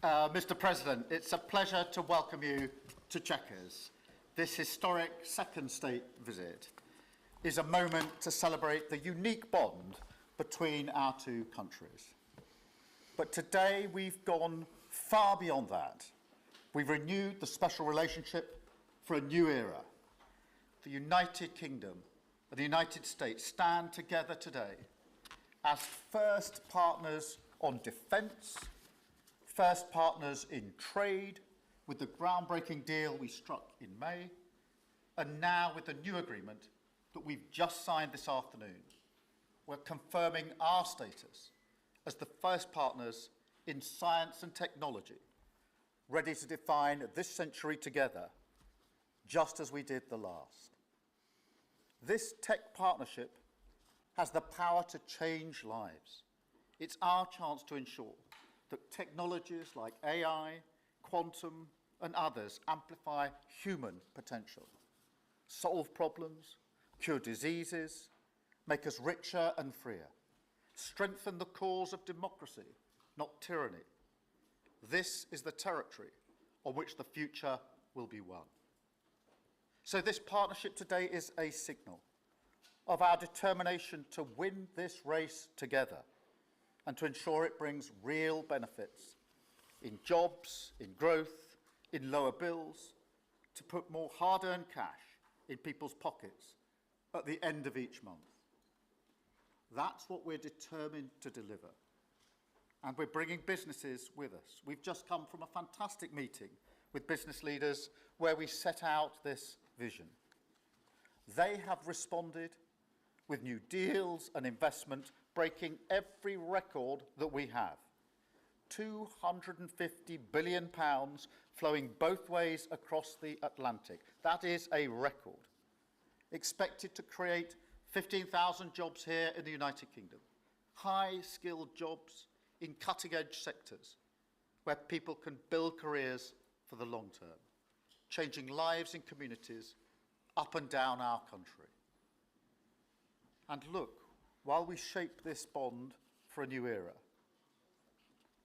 Mr. President, it's a pleasure to welcome you to Chequers. This historic second state visit is a moment to celebrate the unique bond between our two countries. But today we've gone far beyond that. We've renewed the special relationship for a new era. The United Kingdom and the United States stand together today as first partners on defence, first partners in trade, with the groundbreaking deal we struck in May, and now with the new agreement that we've just signed this afternoon. We're confirming our status as the first partners in science and technology, ready to define this century together, just as we did the last. This tech partnership has the power to change lives. It's our chance to ensure that technologies like AI, quantum, and others amplify human potential, solve problems, cure diseases, make us richer and freer, strengthen the cause of democracy, not tyranny. This is the territory on which the future will be won. So this partnership today is a signal of our determination to win this race together and to ensure it brings real benefits in jobs, in growth, in lower bills, to put more hard-earned cash in people's pockets at the end of each month. That's what we're determined to deliver. And we're bringing businesses with us. We've just come from a fantastic meeting with business leaders where we set out this vision. They have responded with new deals and investment, breaking every record that we have. £250 billion flowing both ways across the Atlantic. That is a record. Expected to create 15,000 jobs here in the United Kingdom. High-skilled jobs in cutting-edge sectors where people can build careers for the long term, changing lives in communities up and down our country. And look, while we shape this bond for a new era,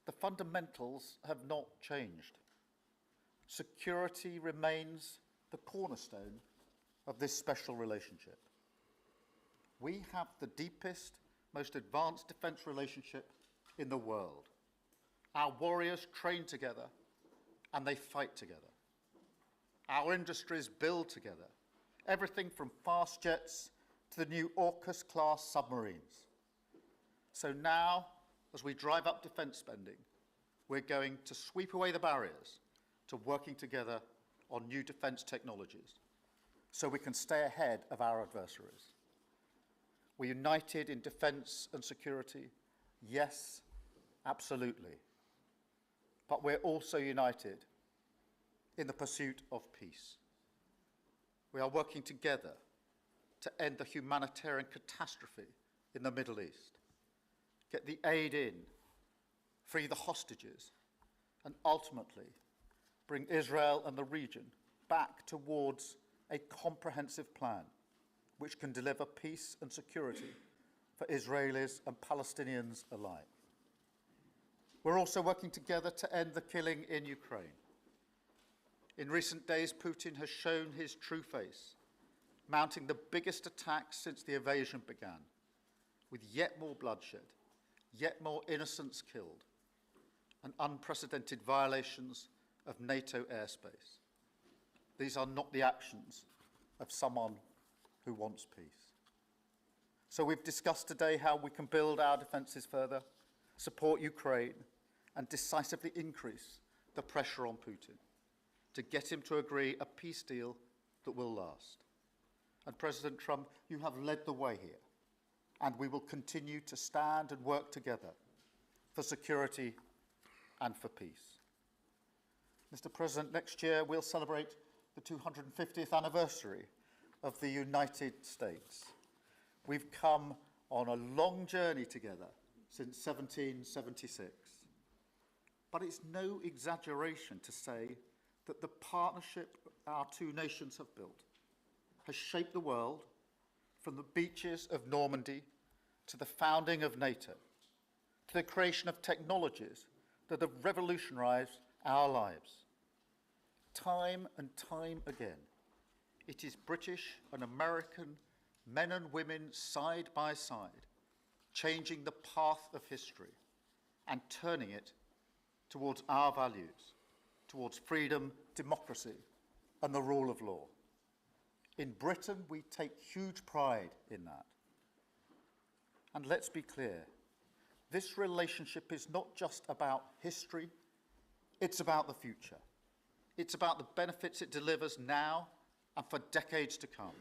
the fundamentals have not changed. Security remains the cornerstone of this special relationship. We have the deepest, most advanced defence relationship in the world. Our warriors train together and they fight together. Our industries build together, everything from fast jets to the new AUKUS-class submarines. So now, as we drive up defence spending, we're going to sweep away the barriers to working together on new defence technologies so we can stay ahead of our adversaries. We're united in defence and security, yes, absolutely. But we're also united in the pursuit of peace. We are working together to end the humanitarian catastrophe in the Middle East, get the aid in, free the hostages, and ultimately bring Israel and the region back towards a comprehensive plan which can deliver peace and security for Israelis and Palestinians alike. We're also working together to end the killing in Ukraine. In recent days, Putin has shown his true face, mounting the biggest attacks since the invasion began, with yet more bloodshed, yet more innocents killed, and unprecedented violations of NATO airspace. These are not the actions of someone who wants peace. So we've discussed today how we can build our defences further, support Ukraine, and decisively increase the pressure on Putin to get him to agree a peace deal that will last. And President Trump, you have led the way here, and we will continue to stand and work together for security and for peace. Mr. President, next year we'll celebrate the 250th anniversary of the United States. We've come on a long journey together since 1776. But it's no exaggeration to say that the partnership our two nations have built has shaped the world from the beaches of Normandy to the founding of NATO, to the creation of technologies that have revolutionised our lives. Time and time again, it is British and American men and women side by side, changing the path of history and turning it towards our values, towards freedom, democracy, and the rule of law. In Britain, we take huge pride in that. And let's be clear, this relationship is not just about history, it's about the future. It's about the benefits it delivers now and for decades to come,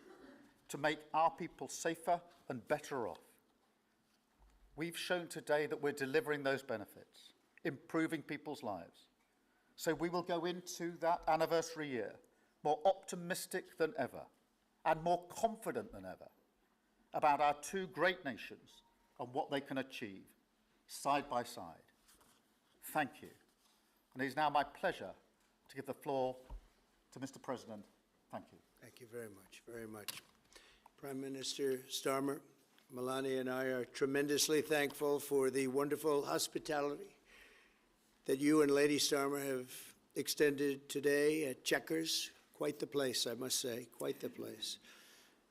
to make our people safer and better off. We've shown today that we're delivering those benefits, improving people's lives. So we will go into that anniversary year more optimistic than ever and more confident than ever about our two great nations and what they can achieve side by side. Thank you. And it is now my pleasure to give the floor to Mr. President. Thank you. Thank you very much, very much. Prime Minister Starmer, Melania and I are tremendously thankful for the wonderful hospitality that you and Lady Starmer have extended today at Chequers. Quite the place, I must say, quite the place.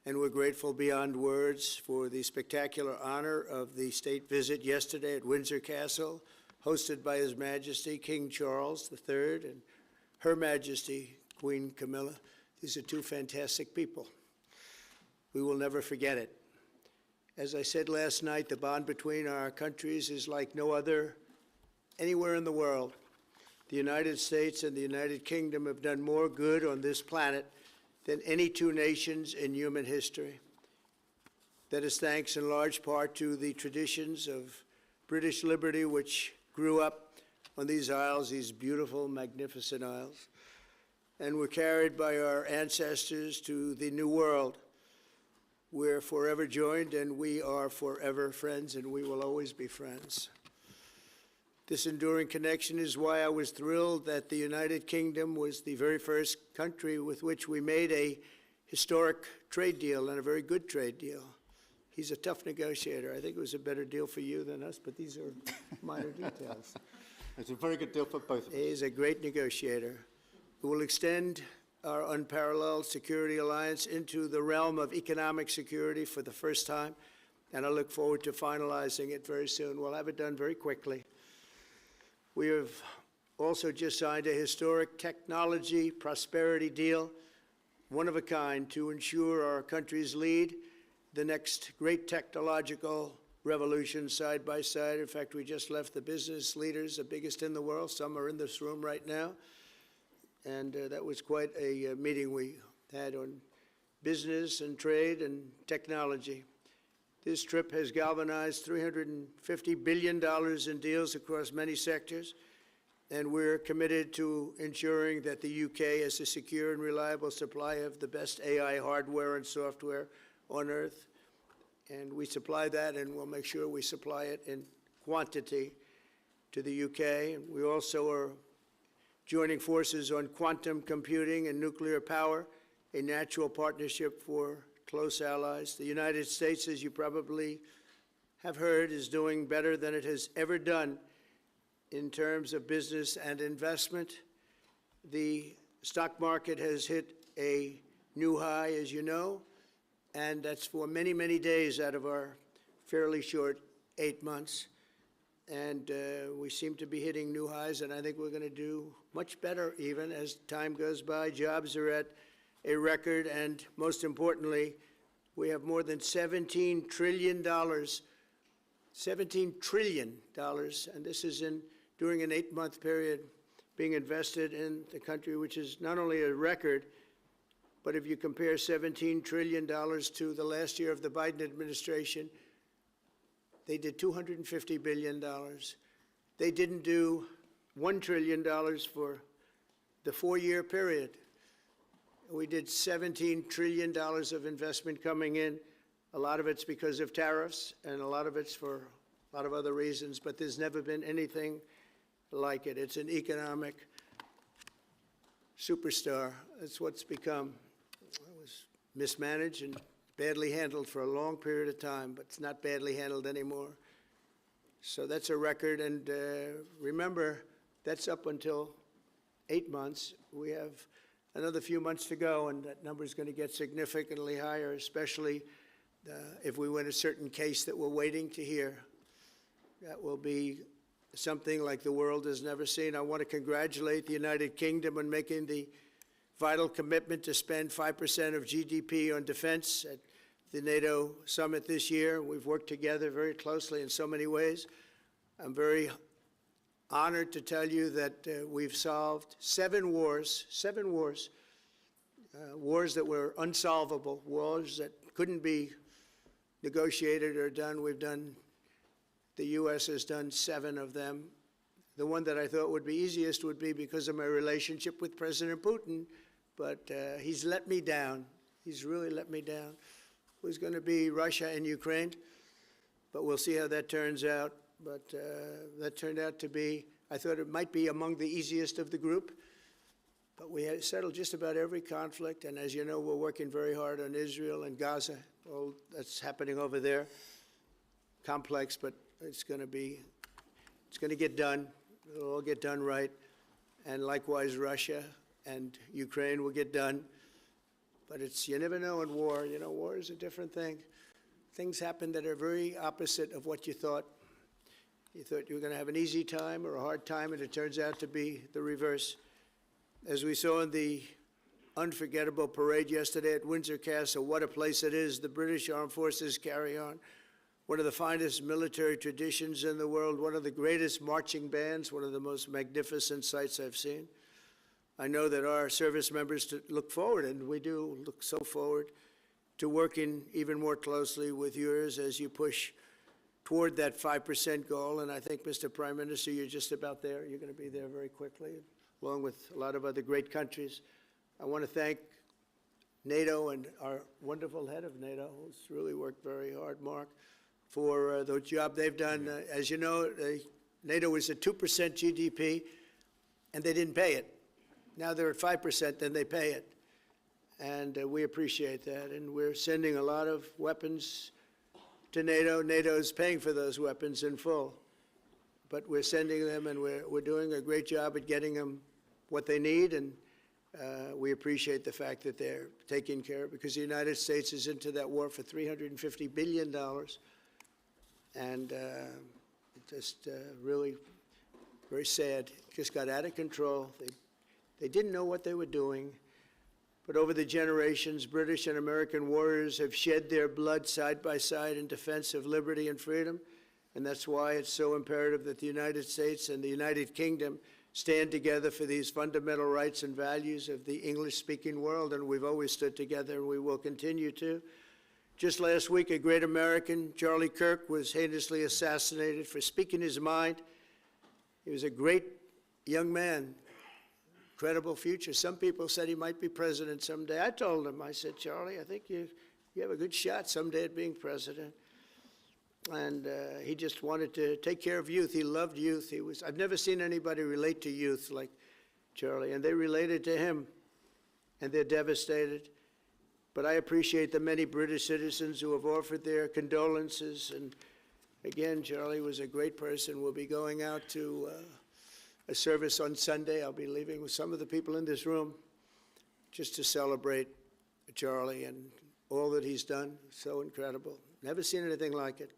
And we're grateful beyond words for the spectacular honor of the state visit yesterday at Windsor Castle, hosted by His Majesty King Charles III and Her Majesty Queen Camilla. These are two fantastic people. We will never forget it. As I said last night, the bond between our countries is like no other anywhere in the world. The United States and the United Kingdom have done more good on this planet than any two nations in human history. That is thanks in large part to the traditions of British liberty, which grew up on these isles, these beautiful, magnificent isles, and were carried by our ancestors to the New World. We're forever joined, and we are forever friends, and we will always be friends. This enduring connection is why I was thrilled that the United Kingdom was the very first country with which we made a historic trade deal, and a very good trade deal. He's a tough negotiator. I think it was a better deal for you than us, but these are minor details. It's a very good deal for both of us. He's a great negotiator who will extend our unparalleled security alliance into the realm of economic security for the first time, and I look forward to finalizing it very soon. We'll have it done very quickly. We have also just signed a historic technology prosperity deal, one of a kind, to ensure our countries lead the next great technological revolution side by side. In fact, we just left the business leaders, the biggest in the world. Some are in this room right now. And that was quite a meeting we had on business and trade and technology. This trip has galvanized $350 billion in deals across many sectors, and we're committed to ensuring that the UK has a secure and reliable supply of the best AI hardware and software on Earth. And we supply that, and we'll make sure we supply it in quantity to the UK. And we also are joining forces on quantum computing and nuclear power, a natural partnership for close allies. The United States, as you probably have heard, is doing better than it has ever done in terms of business and investment. The stock market has hit a new high, as you know, and that's for many, many days out of our fairly short 8 months. And we seem to be hitting new highs, and I think we're going to do much better even as time goes by. Jobs are at a record, and most importantly, we have more than $17 trillion, $17 trillion, and this is during an 8-month period being invested in the country, which is not only a record, but if you compare $17 trillion to the last year of the Biden administration, they did $250 billion. They didn't do $1 trillion for the 4-year period. We did $17 trillion of investment coming in. A lot of it's because of tariffs, and a lot of it's for a lot of other reasons, but there's never been anything like it. It's an economic superstar. That's what's become. It was mismanaged and badly handled for a long period of time, but it's not badly handled anymore. So that's a record, and remember, that's up until 8 months. We have another few months to go, and that number is going to get significantly higher, especially if we win a certain case that we're waiting to hear. That will be something like the world has never seen. I want to congratulate the United Kingdom on making the vital commitment to spend 5% of GDP on defense at the NATO summit this year. We've worked together very closely in so many ways. I'm very honored to tell you that we've solved 7 wars, wars that were unsolvable, wars that couldn't be negotiated or done. The U.S. has done 7 of them. The one that I thought would be easiest would be because of my relationship with President Putin, but he's let me down. He's really let me down. It was going to be Russia and Ukraine, but we'll see how that turns out. But that turned out to be, I thought it might be among the easiest of the group, but we had settled just about every conflict, and as you know, we're working very hard on Israel and Gaza. All that's happening over there. Complex, but it's going to get done. It'll all get done right. And likewise, Russia and Ukraine will get done. But you never know in war. You know, war is a different thing. Things happen that are very opposite of what you thought. You thought you were going to have an easy time or a hard time, and it turns out to be the reverse. As we saw in the unforgettable parade yesterday at Windsor Castle, what a place it is. The British Armed Forces carry on one of the finest military traditions in the world, one of the greatest marching bands, one of the most magnificent sights I've seen. I know that our service members look forward, and we do look so forward, to working even more closely with yours as you push toward that 5% goal. And I think, Mr. Prime Minister, you're just about there. You're going to be there very quickly, along with a lot of other great countries. I want to thank NATO and our wonderful head of NATO, who's really worked very hard, Mark, for the job they've done. As you know, NATO was at 2% GDP, and they didn't pay it. Now they're at 5%, then they pay it. And we appreciate that. And we're sending a lot of weapons to NATO. NATO is paying for those weapons in full. But we're sending them, and we're doing a great job at getting them what they need. And we appreciate the fact that they're taken care of, because the United States is into that war for $350 billion. And just really very sad. It just got out of control. They didn't know what they were doing. But over the generations, British and American warriors have shed their blood side by side in defense of liberty and freedom. And that's why it's so imperative that the United States and the United Kingdom stand together for these fundamental rights and values of the English-speaking world. And we've always stood together, and we will continue to. Just last week, a great American, Charlie Kirk, was heinously assassinated for speaking his mind. He was a great young man, incredible future. Some people said he might be president someday. I told him, I said, Charlie, I think you have a good shot someday at being president. And he just wanted to take care of youth. He loved youth. I've never seen anybody relate to youth like Charlie, and they related to him, and they're devastated. But I appreciate the many British citizens who have offered their condolences. And again, Charlie was a great person. We'll be going out to a service on Sunday. I'll be leaving with some of the people in this room just to celebrate Charlie and all that he's done. So incredible. Never seen anything like it.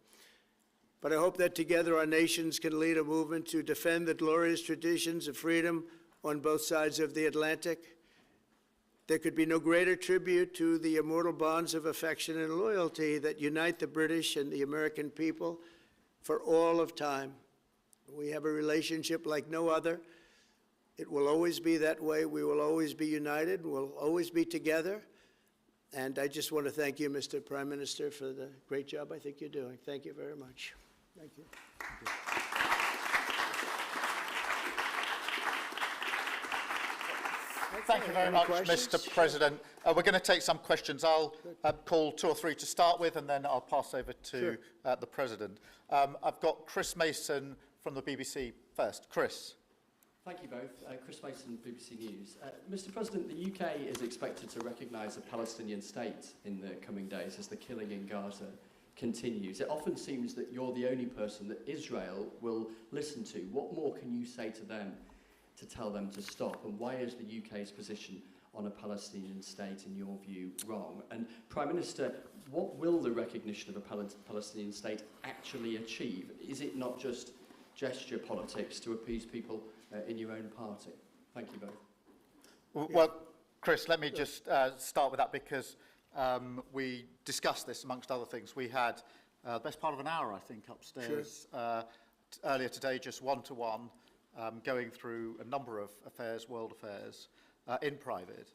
But I hope that together our nations can lead a movement to defend the glorious traditions of freedom on both sides of the Atlantic. There could be no greater tribute to the immortal bonds of affection and loyalty that unite the British and the American people for all of time. We have a relationship like no other. It will always be that way. We will always be united. We'll always be together. And I just want to thank you, Mr. Prime Minister, for the great job I think you're doing. Thank you very much. Thank you. Thank you. Thank you very much, Mr. President. We're going to take some questions. I'll call 2 or 3 to start with, and then I'll pass over to the President. I've got Chris Mason from the BBC first. Chris. Thank you both. Chris Mason, BBC News. Mr. President, the UK is expected to recognise a Palestinian state in the coming days as the killing in Gaza continues. It often seems that you're the only person that Israel will listen to. What more can you say to them to tell them to stop? And why is the UK's position on a Palestinian state, in your view, wrong? And Prime Minister, what will the recognition of a Palestinian state actually achieve? Is it not just gesture politics to appease people in your own party? Thank you both. Well, Chris, let me just start with that, because we discussed this amongst other things. We had the best part of an hour, I think, upstairs earlier today, just one-to-one, going through a number of affairs, world affairs, in private.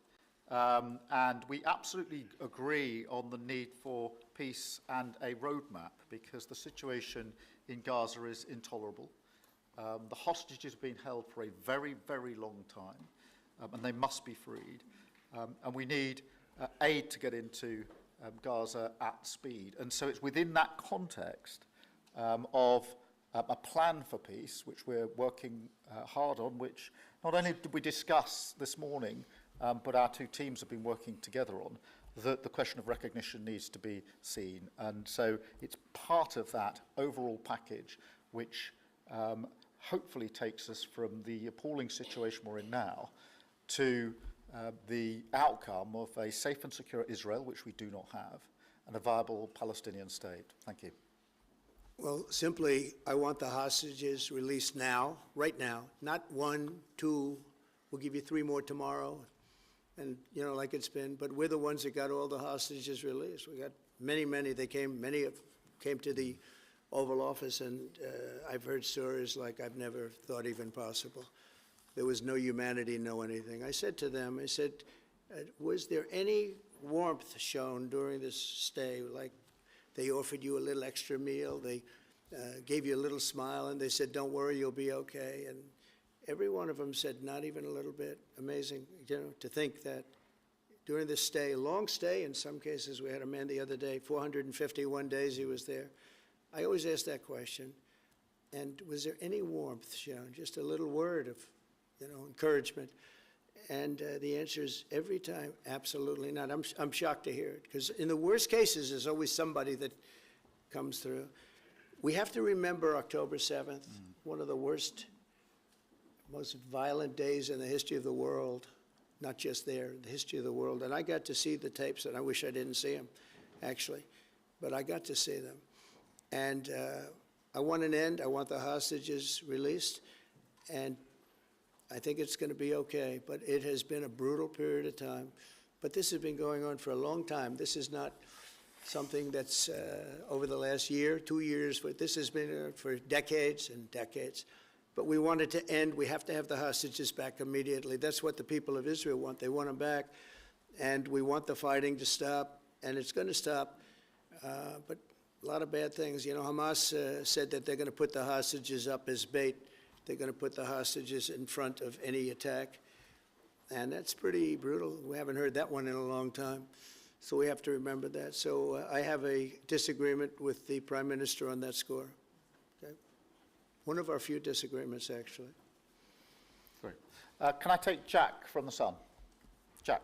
And we absolutely agree on the need for peace and a roadmap, because the situation in Gaza is intolerable. The hostages have been held for a very, very long time, and they must be freed. And we need aid to get into Gaza at speed. And so it's within that context of a plan for peace, which we're working hard on, which not only did we discuss this morning, but our two teams have been working together on, that the question of recognition needs to be seen. And so it's part of that overall package which hopefully takes us from the appalling situation we're in now to the outcome of a safe and secure Israel, which we do not have, and a viable Palestinian state. Thank you. Well, simply, I want the hostages released now, right now, not 1, 2, we'll give you 3 more tomorrow, and, you know, like it's been, but we're the ones that got all the hostages released. We got many, many came to the Oval Office, and I've heard stories like I've never thought even possible. There was no humanity, no anything. I said to them, I said, was there any warmth shown during this stay? Like they offered you a little extra meal, they gave you a little smile, and they said, don't worry, you'll be okay. And every one of them said, not even a little bit. Amazing, you know, to think that during this stay, long stay in some cases. We had a man the other day, 451 days he was there. I always ask that question. And was there any warmth shown? Just a little word of, you know, encouragement. And the answer is every time, absolutely not. I'm shocked to hear it, because in the worst cases, there's always somebody that comes through. We have to remember October 7th, one of the worst, most violent days in the history of the world, not just there, the history of the world. And I got to see the tapes, and I wish I didn't see them, actually, but I got to see them. And I want an end. I want the hostages released, and I think it's going to be okay, but it has been a brutal period of time. But this has been going on for a long time. This is not something that's over the last year, 2 years, but this has been for decades and decades. But we want it to end. We have to have the hostages back immediately. That's what the people of Israel want. They want them back, and we want the fighting to stop, and it's going to stop. But a lot of bad things. You know, Hamas said that they're going to put the hostages up as bait. They're going to put the hostages in front of any attack. And that's pretty brutal. We haven't heard that one in a long time. So we have to remember that. So I have a disagreement with the Prime Minister on that score. Okay? One of our few disagreements, actually. Great. Can I take Jack from The Sun? Jack.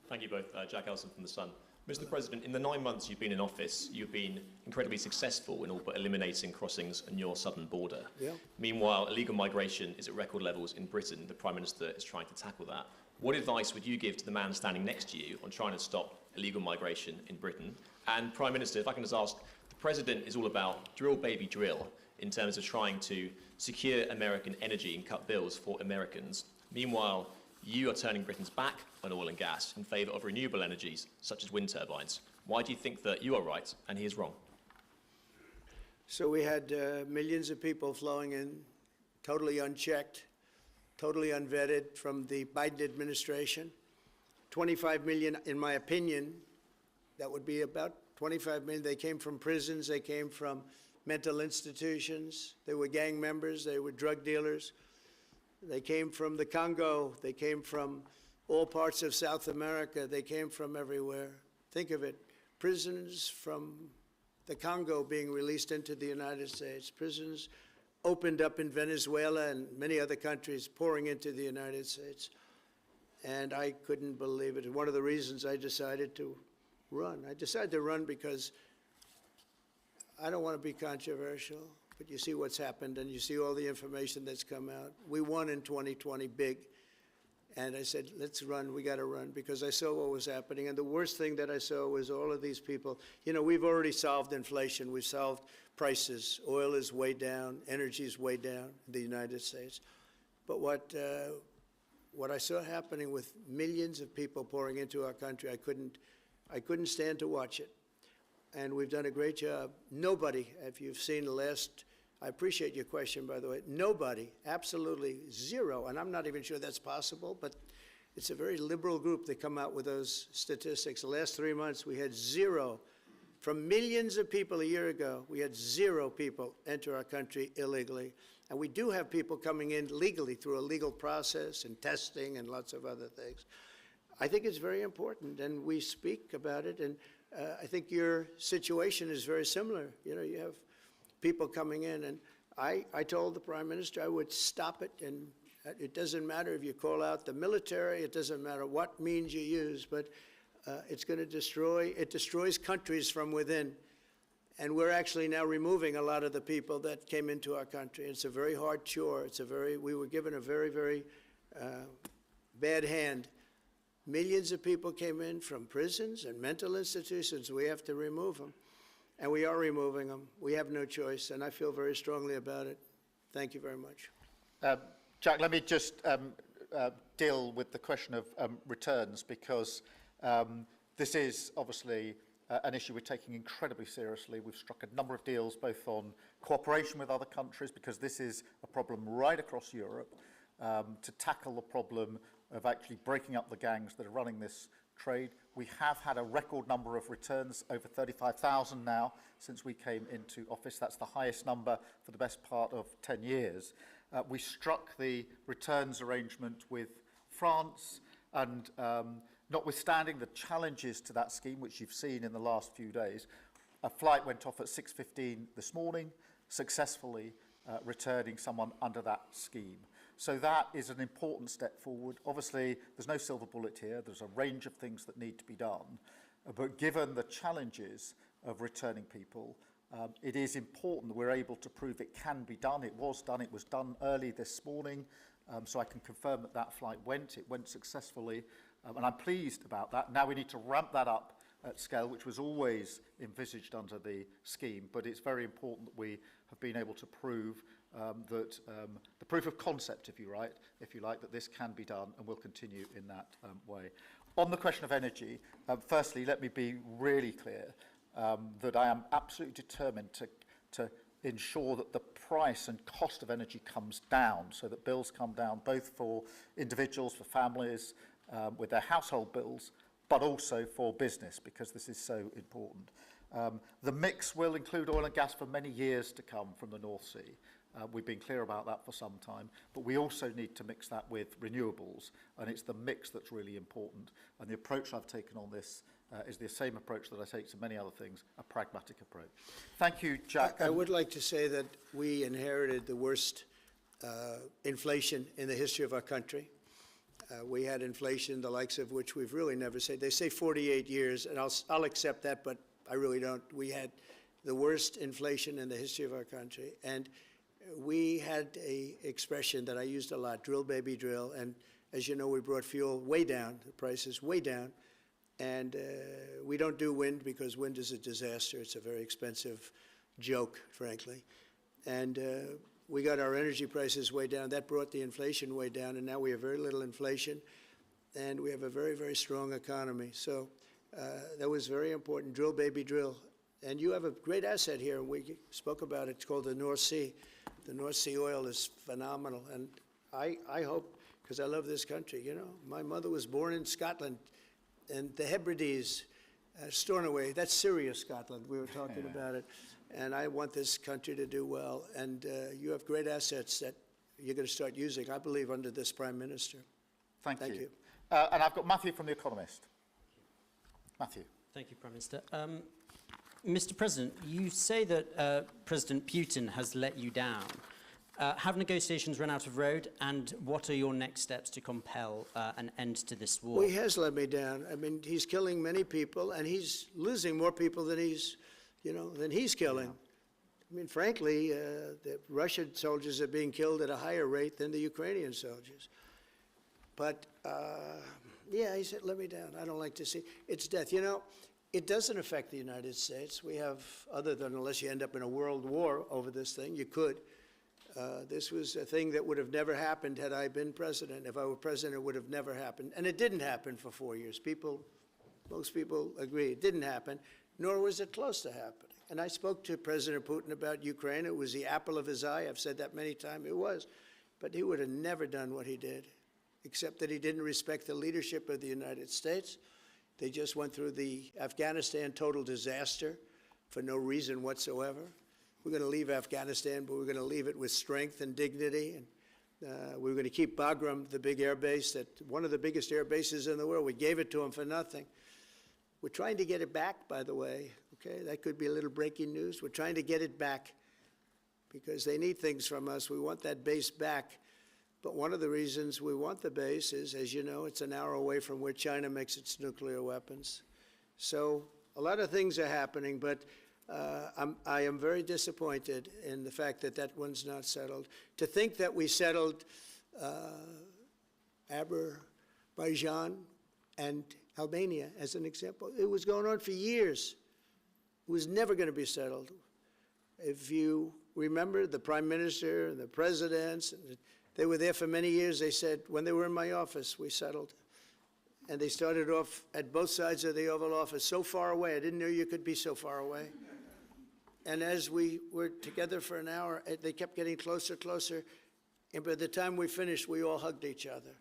Thank you both. Jack Elson from The Sun. Mr. President, in the 9 months you've been in office, you've been incredibly successful in all but eliminating crossings on your southern border. Yeah. Meanwhile, illegal migration is at record levels in Britain. The Prime Minister is trying to tackle that. What advice would you give to the man standing next to you on trying to stop illegal migration in Britain? And Prime Minister, if I can just ask, the President is all about drill, baby, drill in terms of trying to secure American energy and cut bills for Americans. Meanwhile, you are turning Britain's back on oil and gas in favour of renewable energies, such as wind turbines. Why do you think that you are right and he is wrong? So we had millions of people flowing in, totally unchecked, totally unvetted from the Biden administration. 25 million, in my opinion, that would be about 25 million. They came from prisons, they came from mental institutions, they were gang members, they were drug dealers. They came from the Congo. They came from all parts of South America. They came from everywhere. Think of it, prisons from the Congo being released into the United States. Prisons opened up in Venezuela and many other countries, pouring into the United States. And I couldn't believe it. One of the reasons I decided to run. I decided to run because I don't want to be controversial, but you see what's happened and you see all the information that's come out. We won in 2020 big. And I said, let's run, we got to run, because I saw what was happening. And the worst thing that I saw was all of these people. You know, we've already solved inflation. We've solved prices. Oil is way down. Energy is way down in the United States. But what I saw happening with millions of people pouring into our country, I couldn't stand to watch it. And we've done a great job. Nobody, if you've seen the last, I appreciate your question, by the way. Nobody, absolutely zero, and I'm not even sure that's possible, but it's a very liberal group that come out with those statistics. The last 3 months, we had zero. From millions of people a year ago, we had zero people enter our country illegally. And we do have people coming in legally through a legal process and testing and lots of other things. I think it's very important, and we speak about it, and I think your situation is very similar. You know, you have people coming in, and I told the Prime Minister I would stop it, and it doesn't matter if you call out the military, it doesn't matter what means you use, but it's going to destroys countries from within. And we're actually now removing a lot of the people that came into our country. It's a very hard chore. We were given a very, very bad hand. Millions of people came in from prisons and mental institutions. We have to remove them. And we are removing them. We have no choice, and I feel very strongly about it. Thank you very much. Jack, let me just deal with the question of returns, because this is obviously an issue we're taking incredibly seriously. We've struck a number of deals, both on cooperation with other countries, because this is a problem right across Europe, to tackle the problem of actually breaking up the gangs that are running this trade. We have had a record number of returns, over 35,000 now since we came into office. That's the highest number for the best part of 10 years. We struck the returns arrangement with France, and notwithstanding the challenges to that scheme, which you've seen in the last few days, a flight went off at 6:15 this morning, successfully returning someone under that scheme. So that is an important step forward. Obviously, there's no silver bullet here. There's a range of things that need to be done. But given the challenges of returning people, it is important that we're able to prove it can be done. It was done. It was done early this morning. So I can confirm that that flight went. It went successfully. And I'm pleased about that. Now we need to ramp that up at scale, which was always envisaged under the scheme. But it's very important that we have been able to prove that the proof of concept, if you like, that this can be done, and will continue in that way. On the question of energy, firstly, let me be really clear that I am absolutely determined to ensure that the price and cost of energy comes down, so that bills come down both for individuals, for families, with their household bills, but also for business, because this is so important. The mix will include oil and gas for many years to come from the North Sea. We've been clear about that for some time, but we also need to mix that with renewables, and it's the mix that's really important. And the approach I've taken on this is the same approach that I take to many other things, a pragmatic approach. Thank you, Jack. I would like to say that we inherited the worst inflation in the history of our country. We had inflation, the likes of which we've really never seen. They say 48 years, and I'll accept that, but I really don't. We had the worst inflation in the history of our country, and we had a expression that I used a lot, drill, baby, drill, and as you know, we brought fuel way down, the prices way down, and we don't do wind because wind is a disaster. It's a very expensive joke, frankly, and we got our energy prices way down. That brought the inflation way down, and now we have very little inflation, and we have a very, very strong economy. So that was very important, drill, baby, drill. And you have a great asset here, and we spoke about it. It's called the North Sea. The North Sea oil is phenomenal, and I hope, because I love this country, you know. My mother was born in Scotland, and the Hebrides, Stornoway, that's serious Scotland. We were talking about it. And I want this country to do well. And you have great assets that you're going to start using, I believe, under this Prime Minister. Thank you. And I've got Matthew from The Economist. Matthew. Thank you, Prime Minister. Mr. President, you say that President Putin has let you down. Have negotiations run out of road, and what are your next steps to compel an end to this war? Well, he has let me down. I mean, he's killing many people, and he's losing more people than he's killing. I mean, frankly, the Russian soldiers are being killed at a higher rate than the Ukrainian soldiers. But, yeah, he said, let me down. I don't like to see. It's death. You know, it doesn't affect the United States. We have, other than unless you end up in a world war over this thing, you could. This was a thing that would have never happened had I been president. If I were president, it would have never happened. And it didn't happen for 4 years. Most people agree it didn't happen, nor was it close to happening. And I spoke to President Putin about Ukraine. It was the apple of his eye. I've said that many times. It was. But he would have never done what he did, except that he didn't respect the leadership of the United States. They just went through the Afghanistan total disaster for no reason whatsoever. We're going to leave Afghanistan, but we're going to leave it with strength and dignity. And we're going to keep Bagram, the big air base, that one of the biggest air bases in the world. We gave it to them for nothing. We're trying to get it back, by the way. Okay, that could be a little breaking news. We're trying to get it back because they need things from us. We want that base back. But one of the reasons we want the base is, as you know, it's an hour away from where China makes its nuclear weapons. So a lot of things are happening, but I am very disappointed in the fact that that one's not settled. To think that we settled Azerbaijan and Albania, as an example, it was going on for years. It was never going to be settled. If you remember, the prime minister and the presidents, they were there for many years. They said, when they were in my office, we settled. And they started off at both sides of the Oval Office, so far away. I didn't know you could be so far away. And as we were together for an hour, they kept getting closer, closer. And by the time we finished, we all hugged each other.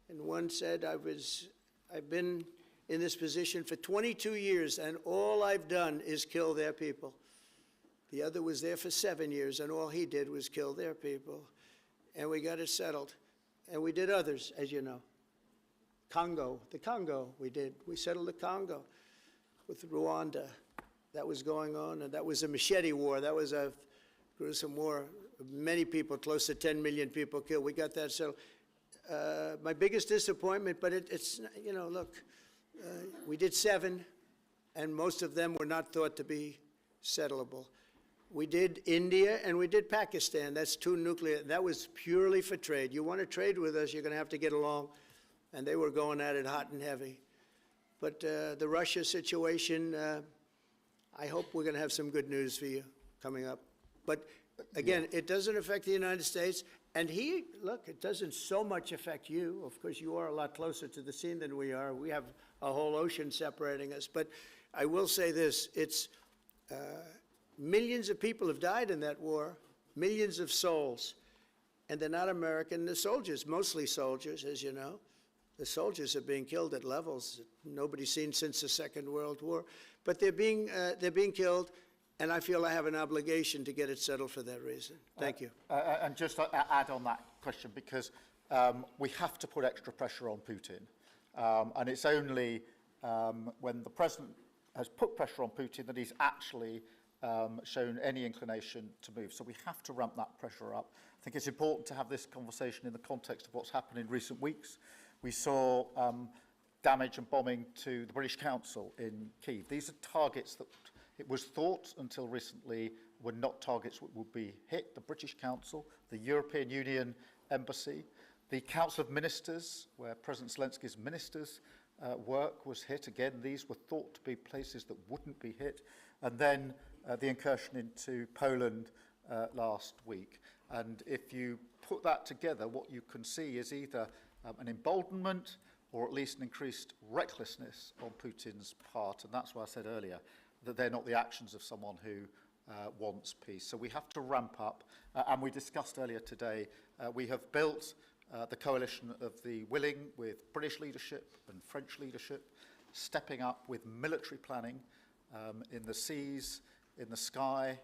And one said, I've been in this position for 22 years, and all I've done is kill their people. The other was there for 7 years, and all he did was kill their people. And we got it settled. And we did others, as you know. The Congo, we settled the Congo with Rwanda. That was going on, and that was a machete war. That was a gruesome war. Many people, close to 10 million people killed. We got that settled. My biggest disappointment, but it's, you know, look, we did 7, and most of them were not thought to be settleable. We did India and we did Pakistan. That's 2 nuclear. That was purely for trade. You want to trade with us, you're going to have to get along. And they were going at it hot and heavy. But the Russia situation, I hope we're going to have some good news for you coming up. But again, it doesn't affect the United States. And look, it doesn't so much affect you. Of course, you are a lot closer to the scene than we are. We have a whole ocean separating us. But I will say this, it's millions of people have died in that war, millions of souls. And they're not American. The soldiers, mostly soldiers, as you know. The soldiers are being killed at levels nobody's seen since the Second World War. But they're being killed, and I feel I have an obligation to get it settled for that reason. Thank you. And just to add on that question, because we have to put extra pressure on Putin. And it's only when the president has put pressure on Putin that he's actually shown any inclination to move. So we have to ramp that pressure up. I think it's important to have this conversation in the context of what's happened in recent weeks. We saw damage and bombing to the British Council in Kyiv. These are targets that it was thought until recently were not targets that would be hit. The British Council, the European Union Embassy, the Council of Ministers, where President Zelensky's ministers' work was hit. Again, these were thought to be places that wouldn't be hit. And then the incursion into Poland last week. And if you put that together, what you can see is either an emboldenment or at least an increased recklessness on Putin's part. And that's why I said earlier that they're not the actions of someone who wants peace. So we have to ramp up. And we discussed earlier today, we have built the coalition of the willing with British leadership and French leadership, stepping up with military planning in the seas, in the sky,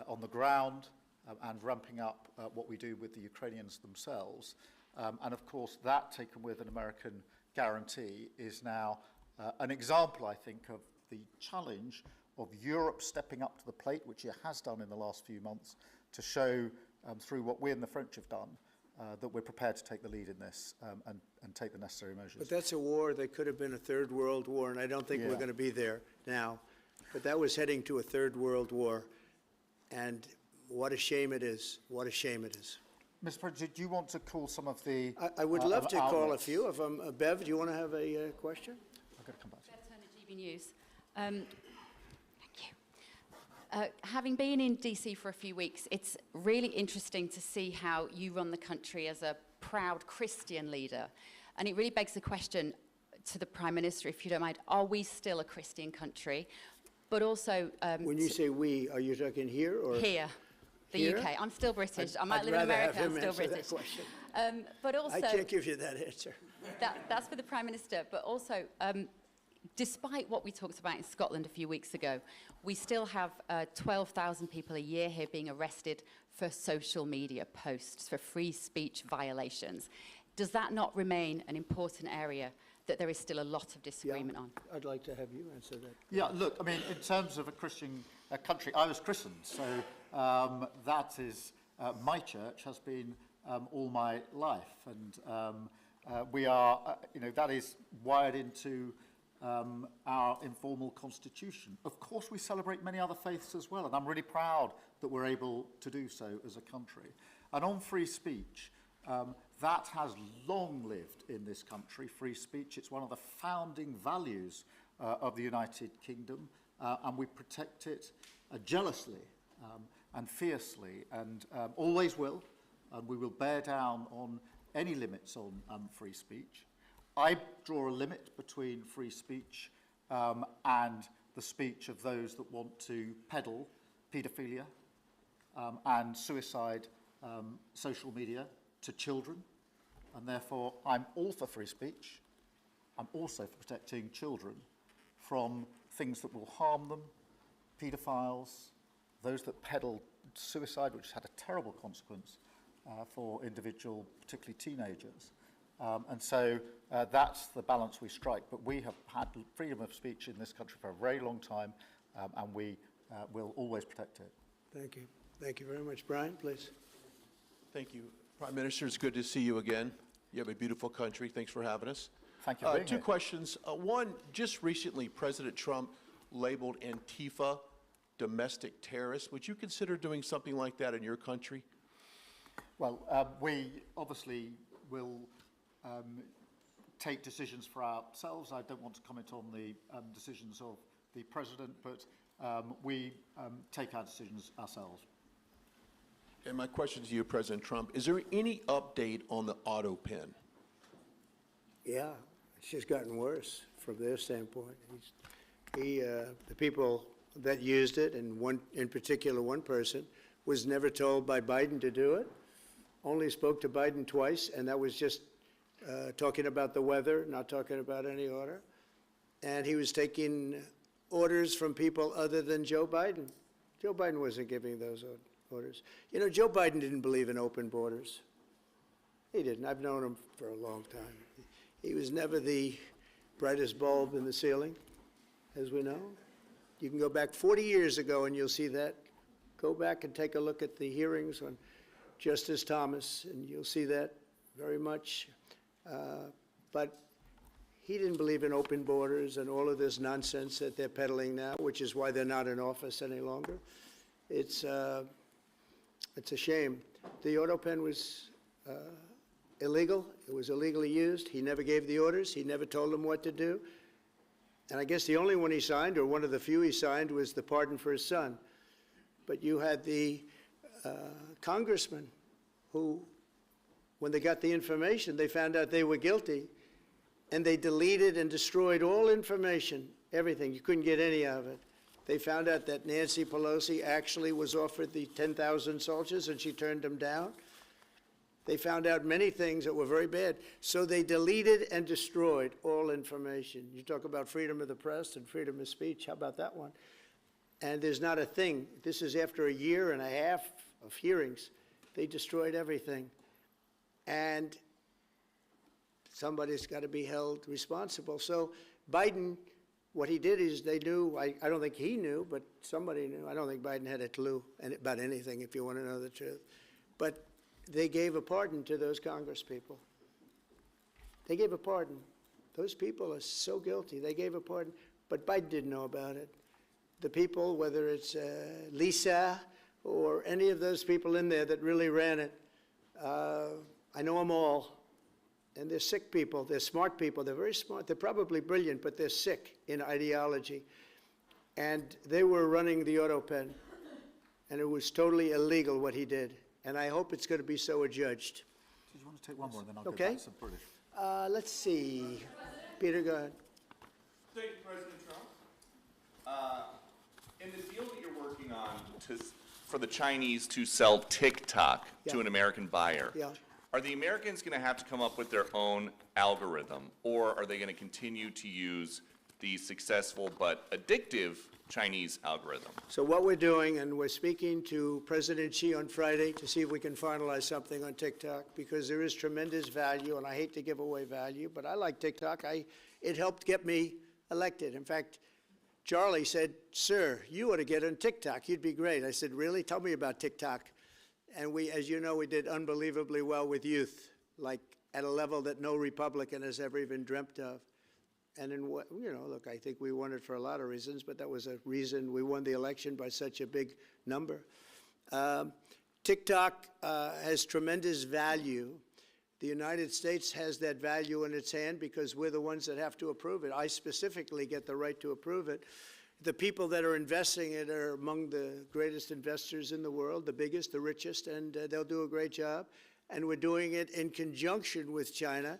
on the ground, and ramping up what we do with the Ukrainians themselves. And of course, that taken with an American guarantee is now an example, I think, of the challenge of Europe stepping up to the plate, which it has done in the last few months, to show through what we and the French have done that we're prepared to take the lead in this and take the necessary measures. But that's a war that could have been a third world war, and I don't think we're going to be there now. But that was heading to a third world war. And what a shame it is. What a shame it is. Mr. President, do you want to call some of the I would love to call a outlets? few of them. Bev, do you want to have a question? I've got to come back to you. Bev Turner, GB News. Thank you. Having been in DC for a few weeks, it's really interesting to see how you run the country as a proud Christian leader. And it really begs the question to the Prime Minister, if you don't mind, are we still a Christian country? But also... When you say we, are you talking here or? Here, the Here? UK. I'm still British. I might I'd live in rather have America, I'm him still answer that British. question. But also... I can't give you that answer. That's for the Prime Minister, but also, despite what we talked about in Scotland a few weeks ago, we still have 12,000 people a year here being arrested for social media posts, for free speech violations. Does that not remain an important area that there is still a lot of disagreement on? I'd like to have you answer that. Yeah, look, I mean, in terms of a Christian country, I was christened, so that is, my church has been all my life, and we are, that is wired into our informal constitution. Of course, we celebrate many other faiths as well, and I'm really proud that we're able to do so as a country. And on free speech, that has long lived in this country, free speech. It's one of the founding values of the United Kingdom, and we protect it jealously and fiercely, and always will, and we will bear down on any limits on free speech. I draw a limit between free speech and the speech of those that want to peddle paedophilia and suicide social media to children, and therefore I'm all for free speech. I'm also for protecting children from things that will harm them, paedophiles, those that peddle suicide, which has had a terrible consequence for individual, particularly teenagers. And so that's the balance we strike. But we have had freedom of speech in this country for a very long time, and we will always protect it. Thank you. Thank you very much. Brian, please. Thank you. Prime Minister, it's good to see you again. You have a beautiful country. Thanks for having us. Thank you for being Two here. questions. One, just recently, President Trump labeled Antifa domestic terrorists. Would you consider doing something like that in your country? Well, we obviously will take decisions for ourselves. I don't want to comment on the decisions of the President, but we take our decisions ourselves. And my question to you, President Trump, is there any update on the auto pen? Yeah, it's just gotten worse from their standpoint. The people that used it, and one in particular, one person, was never told by Biden to do it. Only spoke to Biden twice, and that was just talking about the weather, not talking about any order. And he was taking orders from people other than Joe Biden. Joe Biden wasn't giving those orders. You know, Joe Biden didn't believe in open borders. He didn't. I've known him for a long time. He was never the brightest bulb in the ceiling, as we know. You can go back 40 years ago and you'll see that. Go back and take a look at the hearings on Justice Thomas, and you'll see that very much. But he didn't believe in open borders and all of this nonsense that they're peddling now, which is why they're not in office any longer. It's a shame. The auto pen was illegal. It was illegally used. He never gave the orders. He never told them what to do. And I guess the only one he signed, or one of the few he signed, was the pardon for his son. But you had the congressman who, when they got the information, they found out they were guilty, and they deleted and destroyed all information, everything. You couldn't get any of it. They found out that Nancy Pelosi actually was offered the 10,000 soldiers, and she turned them down. They found out many things that were very bad. So they deleted and destroyed all information. You talk about freedom of the press and freedom of speech. How about that one? And there's not a thing. This is after a year and a half of hearings. They destroyed everything. And somebody's got to be held responsible. So Biden, what he did is they knew, I don't think he knew, but somebody knew. I don't think Biden had a clue about anything, if you want to know the truth. But they gave a pardon to those congresspeople. They gave a pardon. Those people are so guilty. They gave a pardon, but Biden didn't know about it. The people, whether it's Lisa or any of those people in there that really ran it. I know them all. And they're sick people. They're smart people. They're very smart. They're probably brilliant, but they're sick in ideology. And they were running the auto pen. And it was totally illegal what he did. And I hope it's going to be so adjudged. Do you want to take one more, and then I'll Okay. go back to some British? Let's see. Peter, go ahead. Thank you, President Trump. In the deal that you're working on for the Chinese to sell TikTok to Yeah. an American buyer, Yeah. are the Americans going to have to come up with their own algorithm, or are they going to continue to use the successful but addictive Chinese algorithm? So what we're doing, and we're speaking to President Xi on Friday to see if we can finalize something on TikTok, because there is tremendous value, and I hate to give away value, but I like TikTok. It helped get me elected. In fact, Charlie said, "Sir, you ought to get on TikTok. You'd be great." I said, "Really? Tell me about TikTok." And we, as you know, we did unbelievably well with youth, like at a level that no Republican has ever even dreamt of. And in what, look, I think we won it for a lot of reasons, but that was a reason we won the election by such a big number. TikTok has tremendous value. The United States has that value in its hand because we're the ones that have to approve it. I specifically get the right to approve it. The people that are investing it are among the greatest investors in the world, the biggest, the richest, and they'll do a great job. And we're doing it in conjunction with China.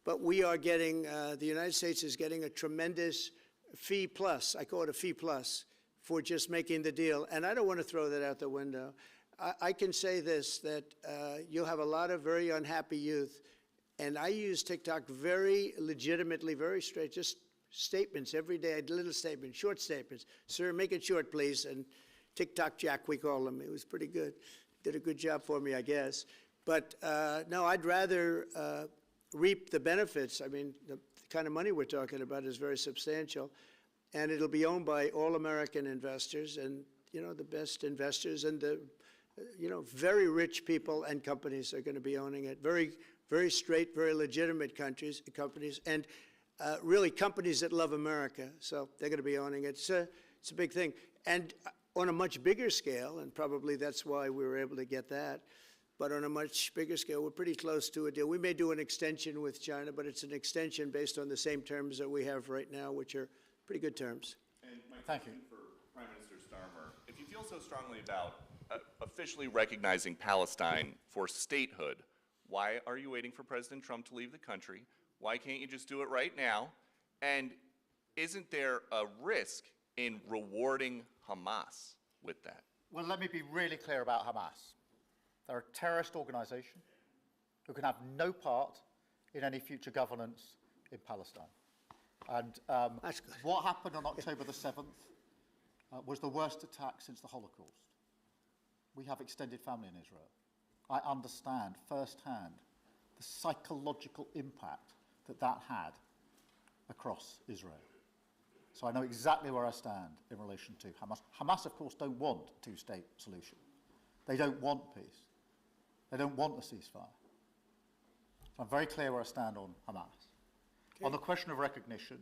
But we are getting, the United States is getting a tremendous fee plus, I call it a fee plus, for just making the deal. And I don't want to throw that out the window. I can say this, that you'll have a lot of very unhappy youth. And I use TikTok very legitimately, very straight, just statements every day, little statements, short statements. "Sir, make it short, please." And TikTok Jack, we call him. It was pretty good. Did a good job for me, I guess. But no, I'd rather reap the benefits. I mean, the kind of money we're talking about is very substantial. And it'll be owned by all American investors and, the best investors and the, very rich people and companies are going to be owning it. Very, very straight, very legitimate companies, and really companies that love America. So they're going to be owning it. It's a big thing. And on a much bigger scale, and probably that's why we were able to get that, but on a much bigger scale, we're pretty close to a deal. We may do an extension with China, but it's an extension based on the same terms that we have right now, which are pretty good terms. And my question for Prime Minister Starmer, if you feel so strongly about officially recognizing Palestine for statehood, why are you waiting for President Trump to leave the country? Why can't you just do it right now? And isn't there a risk in rewarding Hamas with that? Well, let me be really clear about Hamas. They're a terrorist organisation who can have no part in any future governance in Palestine. And That's good. what happened on October the 7th was the worst attack since the Holocaust. We have extended family in Israel. I understand firsthand the psychological impact that had across Israel. So I know exactly where I stand in relation to Hamas. Hamas, of course, don't want a two-state solution. They don't want peace. They don't want a ceasefire. So I'm very clear where I stand on Hamas. Okay. On the question of recognition,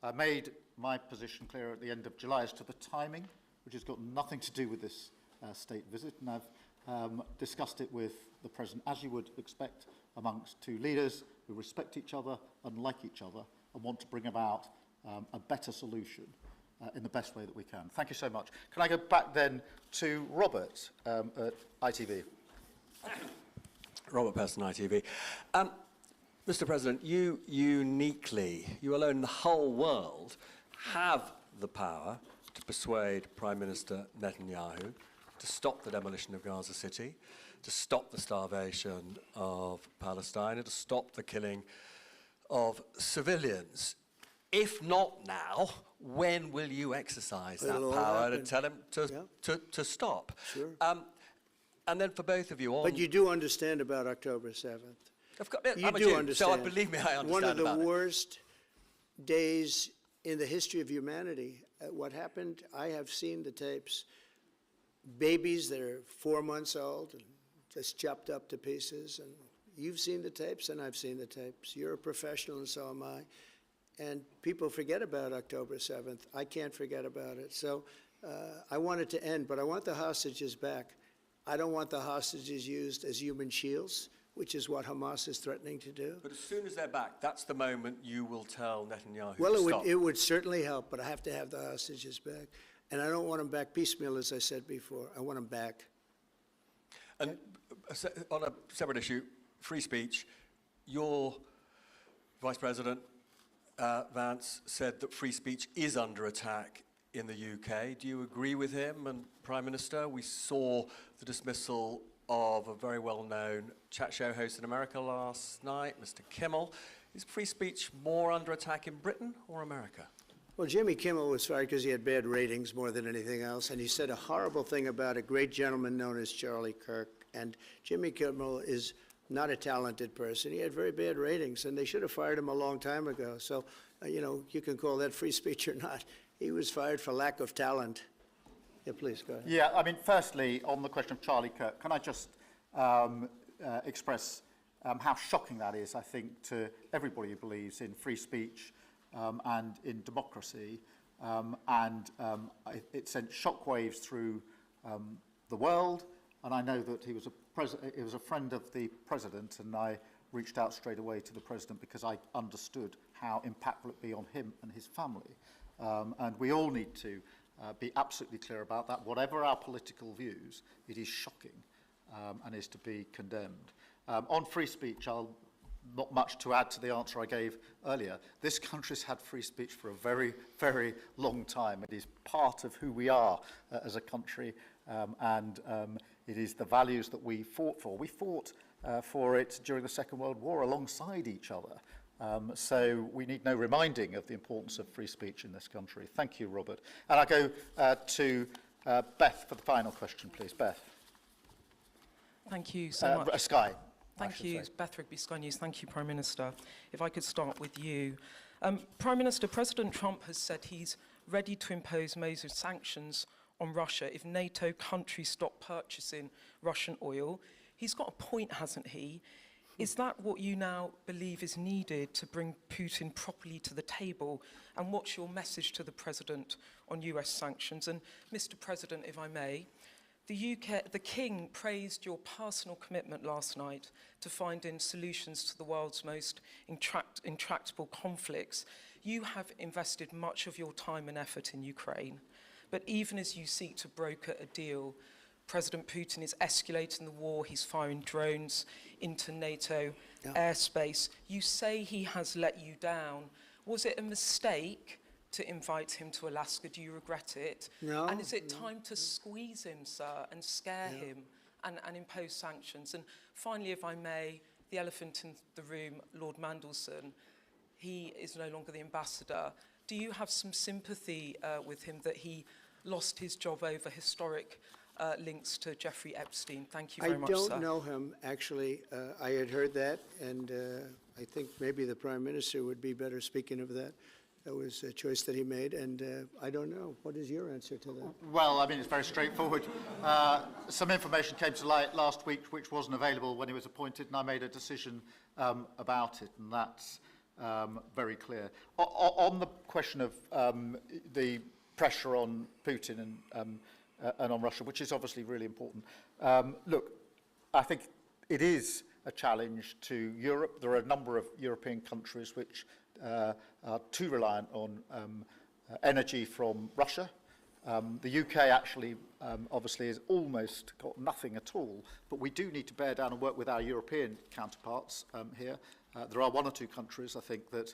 I made my position clear at the end of July as to the timing, which has got nothing to do with this state visit, and I've discussed it with the President, as you would expect amongst two leaders who respect each other and like each other and want to bring about a better solution in the best way that we can. Thank you so much. Can I go back then to Robert at ITV? Robert Person, ITV. Mr. President, you uniquely, you alone in the whole world, have the power to persuade Prime Minister Netanyahu to stop the demolition of Gaza City, to stop the starvation of Palestine, and to stop the killing of civilians. If not now, when will you exercise that power to tell him to stop? Sure. And then for both of you on... But you do understand about October 7th. You do understand. So believe me, I understand. One of the worst days in the history of humanity. What happened, I have seen the tapes. Babies that are 4 months old and just chopped up to pieces. And you've seen the tapes and I've seen the tapes. You're a professional and so am I. And people forget about October 7th. I can't forget about it. So I want it to end, but I want the hostages back. I don't want the hostages used as human shields, which is what Hamas is threatening to do. But as soon as they're back, that's the moment you will tell Netanyahu Well, to stop. it would certainly help, but I have to have the hostages back. And I don't want them back piecemeal, as I said before. I want them back. And on a separate issue, free speech, your Vice President, Vance, said that free speech is under attack in the UK. Do you agree with him? And Prime Minister, we saw the dismissal of a very well-known chat show host in America last night, Mr. Kimmel. Is free speech more under attack in Britain or America? Well, Jimmy Kimmel was fired because he had bad ratings more than anything else, and he said a horrible thing about a great gentleman known as Charlie Kirk. And Jimmy Kimmel is not a talented person. He had very bad ratings, and they should have fired him a long time ago. So, you know, you can call that free speech or not. He was fired for lack of talent. Yeah, please, go ahead. Yeah, I mean, firstly, on the question of Charlie Kirk, can I just express how shocking that is, I think, to everybody who believes in free speech and in democracy. It sent shockwaves through the world, and I know that he was a friend of the president, and I reached out straight away to the president because I understood how impactful it would be on him and his family. And we all need to be absolutely clear about that. Whatever our political views, it is shocking and is to be condemned. On free speech, not much to add to the answer I gave earlier. This country's had free speech for a very, very long time. It is part of who we are as a country, and it is the values that we fought for. We fought for it during the Second World War alongside each other. So we need no reminding of the importance of free speech in this country. Thank you, Robert. And I go to Beth for the final question, please. Beth. Thank you so much. Sky. Thank you, Beth Rigby, Sky News. Thank you, Prime Minister. If I could start with you. Prime Minister, President Trump has said he's ready to impose major sanctions on Russia if NATO countries stop purchasing Russian oil. He's got a point, hasn't he? Is that what you now believe is needed to bring Putin properly to the table? And what's your message to the President on US sanctions? And Mr. President, if I may, the King praised your personal commitment last night to finding solutions to the world's most intractable conflicts. You have invested much of your time and effort in Ukraine. But even as you seek to broker a deal, President Putin is escalating the war. He's firing drones into NATO airspace. You say he has let you down. Was it a mistake to invite him to Alaska? Do you regret it? No. And is it time to squeeze him, sir, and scare him and impose sanctions? And finally, if I may, the elephant in the room, Lord Mandelson, he is no longer the ambassador. Do you have some sympathy with him that he lost his job over historic links to Jeffrey Epstein? Thank you very much, sir. I don't know him, actually. I had heard that, and I think maybe the Prime Minister would be better speaking of that. That was a choice that he made, and I don't know. What is your answer to that? Well, I mean, it's very straightforward. Some information came to light last week which wasn't available when he was appointed, and I made a decision about it, and that's very clear. On the question of the pressure on Putin and on Russia, which is obviously really important. Look, I think it is a challenge to Europe. There are a number of European countries which are too reliant on energy from Russia. The UK actually obviously has almost got nothing at all, but we do need to bear down and work with our European counterparts here. There are one or two countries, I think, that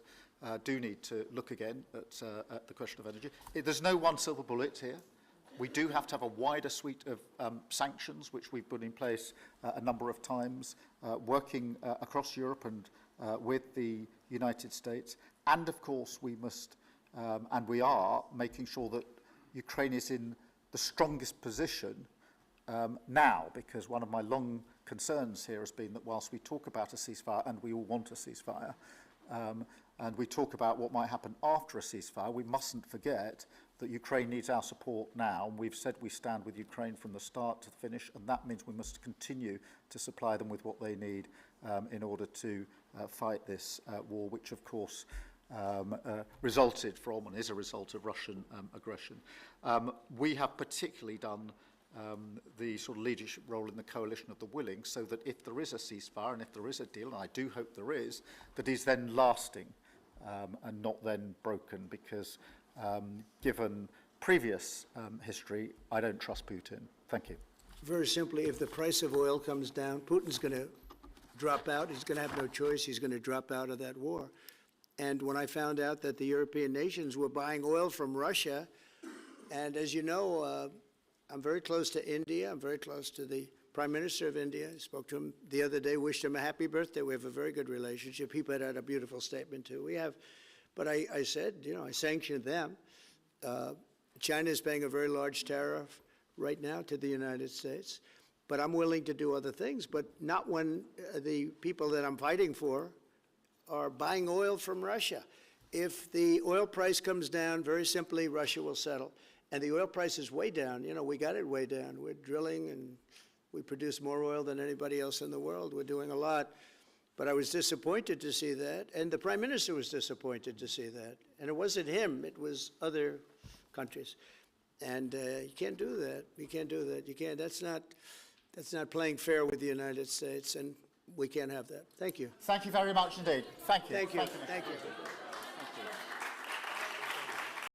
do need to look again at the question of energy. There's no one silver bullet here. We do have to have a wider suite of sanctions, which we've put in place a number of times, working across Europe and with the United States. And of course, we must, and we are, making sure that Ukraine is in the strongest position now, because one of my long concerns here has been that whilst we talk about a ceasefire, and we all want a ceasefire, and we talk about what might happen after a ceasefire, we mustn't forget that Ukraine needs our support now. And we've said we stand with Ukraine from the start to the finish, and that means we must continue to supply them with what they need in order to fight this war, which of course resulted from and is a result of Russian aggression. We have particularly done the sort of leadership role in the coalition of the willing, so that if there is a ceasefire and if there is a deal, and I do hope there is, that is then lasting and not then broken, because given previous history, I don't trust Putin. Thank you. Very simply, if the price of oil comes down, Putin's going to drop out. He's going to have no choice. He's going to drop out of that war. And when I found out that the European nations were buying oil from Russia, and as you know, I'm very close to India. I'm very close to the Prime Minister of India. I spoke to him the other day, wished him a happy birthday. We have a very good relationship. He put out a beautiful statement, too. We have, but I said, you know, I sanctioned them. China is paying a very large tariff right now to the United States, but I'm willing to do other things, but not when the people that I'm fighting for are buying oil from Russia. If the oil price comes down, very simply, Russia will settle. And the oil price is way down. You know, we got it way down. We're drilling and we produce more oil than anybody else in the world. We're doing a lot. But I was disappointed to see that. And the Prime Minister was disappointed to see that. And it wasn't him. It was other countries. And you can't do that. You can't do that. You can't. That's not playing fair with the United States. And we can't have that. Thank you. Thank you very much indeed. Thank you. Thank you. Thank you. Thank you.